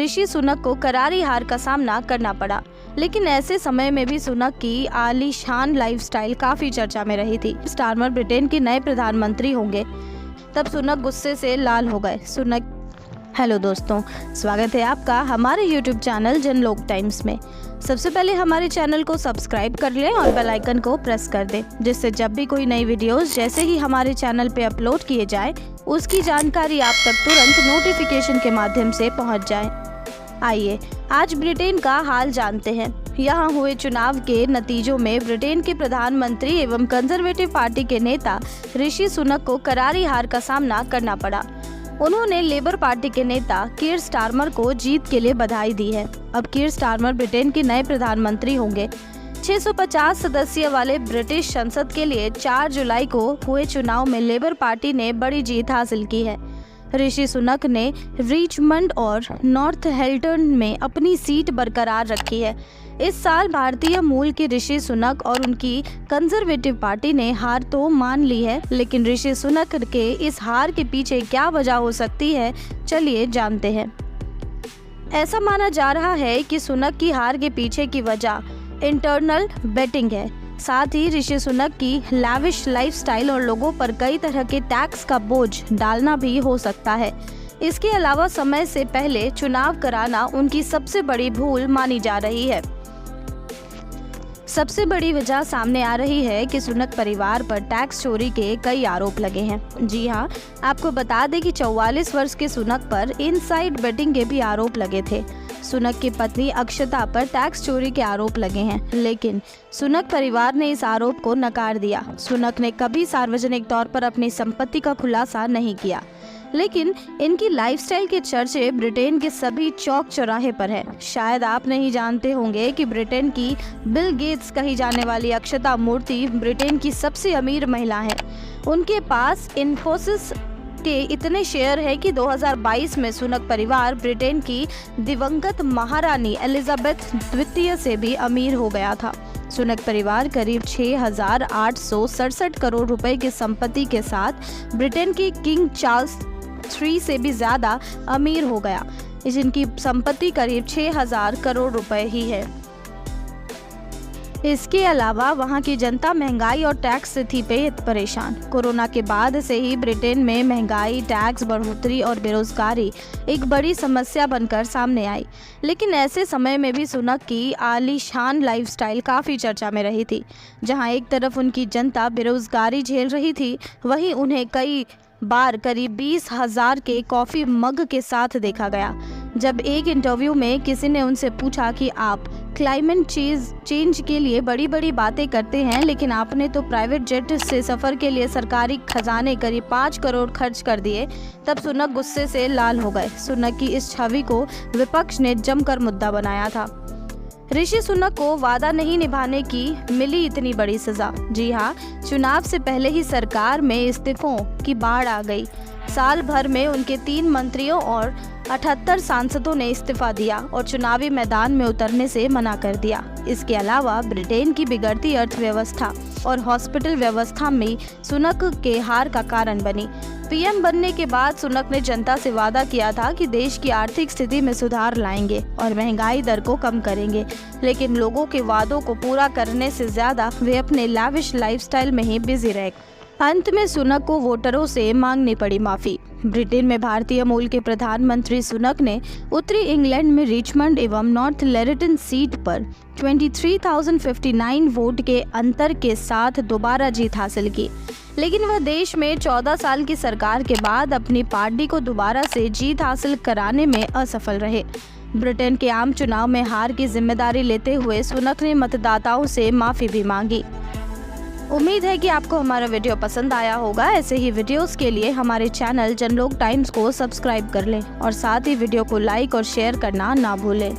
ऋषि सुनक को करारी हार का सामना करना पड़ा। लेकिन ऐसे समय में भी सुनक की आलीशान लाइफस्टाइल काफी चर्चा में रही थी। स्टारमर ब्रिटेन के नए प्रधानमंत्री होंगे, तब सुनक गुस्से से लाल हो गए। हेलो दोस्तों, स्वागत है आपका हमारे YouTube चैनल जनलोक टाइम्स में। सबसे पहले हमारे चैनल को सब्सक्राइब कर लें और बेल आइकन को प्रेस कर दें, जिससे जब भी कोई नई वीडियोस जैसे ही हमारे चैनल पे अपलोड किए जाए उसकी जानकारी आप तक तुरंत नोटिफिकेशन के माध्यम से पहुंच जाए। आइए आज ब्रिटेन का हाल जानते हैं। यहाँ हुए चुनाव के नतीजों में ब्रिटेन के प्रधानमंत्री एवं कंजर्वेटिव पार्टी के नेता ऋषि सुनक को करारी हार का सामना करना पड़ा। उन्होंने लेबर पार्टी के नेता कीर स्टारमर को जीत के लिए बधाई दी है। अब कीर स्टारमर ब्रिटेन के नए प्रधानमंत्री होंगे। 650 सदस्य वाले ब्रिटिश संसद के लिए 4 जुलाई को हुए चुनाव में लेबर पार्टी ने बड़ी जीत हासिल की है। ऋषि सुनक ने रिचमंड और नॉर्थहैम्पटन में अपनी सीट बरकरार रखी है। इस साल भारतीय मूल के ऋषि सुनक और उनकी कंजर्वेटिव पार्टी ने हार तो मान ली है, लेकिन ऋषि सुनक के इस हार के पीछे क्या वजह हो सकती है, चलिए जानते हैं। ऐसा माना जा रहा है कि सुनक की हार के पीछे की वजह इंटरनल बेटिंग है। साथ ही ऋषि सुनक की लैविश लाइफस्टाइल और लोगों पर कई तरह के टैक्स का बोझ डालना भी हो सकता है। इसके अलावा समय से पहले चुनाव कराना उनकी सबसे बड़ी भूल मानी जा रही है। सबसे बड़ी वजह सामने आ रही है कि सुनक परिवार पर टैक्स चोरी के कई आरोप लगे हैं। जी हाँ, आपको बता दें कि 44 वर्ष के सुनक पर इनसाइड बेटिंग के भी आरोप लगे थे। सुनक की पत्नी अक्षता पर टैक्स चोरी के आरोप लगे हैं, लेकिन सुनक परिवार ने इस आरोप को नकार दिया। सुनक ने कभी सार्वजनिक तौर पर अपनी संपत्ति का खुलासा नहीं किया, लेकिन इनकी लाइफस्टाइल के चर्चे ब्रिटेन के सभी चौक चौराहे पर है। शायद आप नहीं जानते होंगे कि ब्रिटेन की बिल गेट्स कही जाने वाली अक्षता मूर्ति ब्रिटेन की सबसे अमीर महिला है। उनके पास इन्फोसिस के इतने शेयर है कि 2022 में सुनक परिवार ब्रिटेन की दिवंगत महारानी एलिजाबेथ द्वितीय से भी अमीर हो गया था। सुनक परिवार करीब 6,867 करोड़ रुपए की संपत्ति के साथ ब्रिटेन के किंग चार्ल्स III से भी ज्यादा अमीर हो गया, जिनकी संपत्ति करीब 6,000 करोड़ रुपए ही है। इसके अलावा वहां की जनता महंगाई और टैक्स से थी परेशान। कोरोना के बाद से ही ब्रिटेन में महंगाई, टैक्स बढ़ोतरी और बेरोजगारी एक बड़ी समस्या बनकर सामने आई। लेकिन ऐसे समय में भी सुनक की आलीशान लाइफस्टाइल काफ़ी चर्चा में रही थी। जहां एक तरफ उनकी जनता बेरोजगारी झेल रही थी, वहीं उन्हें कई बार करीब 20,000 के कॉफ़ी मग के साथ देखा गया। जब एक इंटरव्यू में किसी ने उनसे पूछा कि आप क्लाइमेट चेंज के लिए बड़ी बड़ी बातें करते हैं, लेकिन आपने तो प्राइवेट जेट से सफ़र के लिए सरकारी खजाने करीब 5 करोड़ खर्च कर दिए, तब सुनक गुस्से से लाल हो गए। सुनक की इस छवि को विपक्ष ने जमकर मुद्दा बनाया था। ऋषि सुनक को वादा नहीं निभाने की मिली इतनी बड़ी सजा। जी हाँ, चुनाव से पहले ही सरकार में इस्तीफों की बाढ़ आ गई। साल भर में उनके 3 मंत्रियों और 78 सांसदों ने इस्तीफा दिया और चुनावी मैदान में उतरने से मना कर दिया। इसके अलावा ब्रिटेन की बिगड़ती अर्थव्यवस्था और हॉस्पिटल व्यवस्था में सुनक के हार का कारण बनी। पीएम बनने के बाद सुनक ने जनता से वादा किया था कि देश की आर्थिक स्थिति में सुधार लाएंगे और महंगाई दर को कम करेंगे, लेकिन लोगों के वादों को पूरा करने से ज्यादा वे अपने लैविश लाइफस्टाइल में ही बिजी रहे। अंत में सुनक को वोटरों से मांगनी पड़ी माफी। ब्रिटेन में भारतीय मूल के प्रधानमंत्री सुनक ने उत्तरी इंग्लैंड में रिचमंड एवं नॉर्थहैम्पटन सीट पर 23,059 वोट के अंतर के साथ दोबारा जीत हासिल की, लेकिन वह देश में 14 साल की सरकार के बाद अपनी पार्टी को दोबारा से जीत हासिल कराने में असफल रहे। ब्रिटेन के आम चुनाव में हार की जिम्मेदारी लेते हुए सुनक ने मतदाताओं से माफी भी मांगी। उम्मीद है कि आपको हमारा वीडियो पसंद आया होगा। ऐसे ही वीडियोस के लिए हमारे चैनल जनलोक टाइम्स को सब्सक्राइब कर लें और साथ ही वीडियो को लाइक और शेयर करना ना भूलें।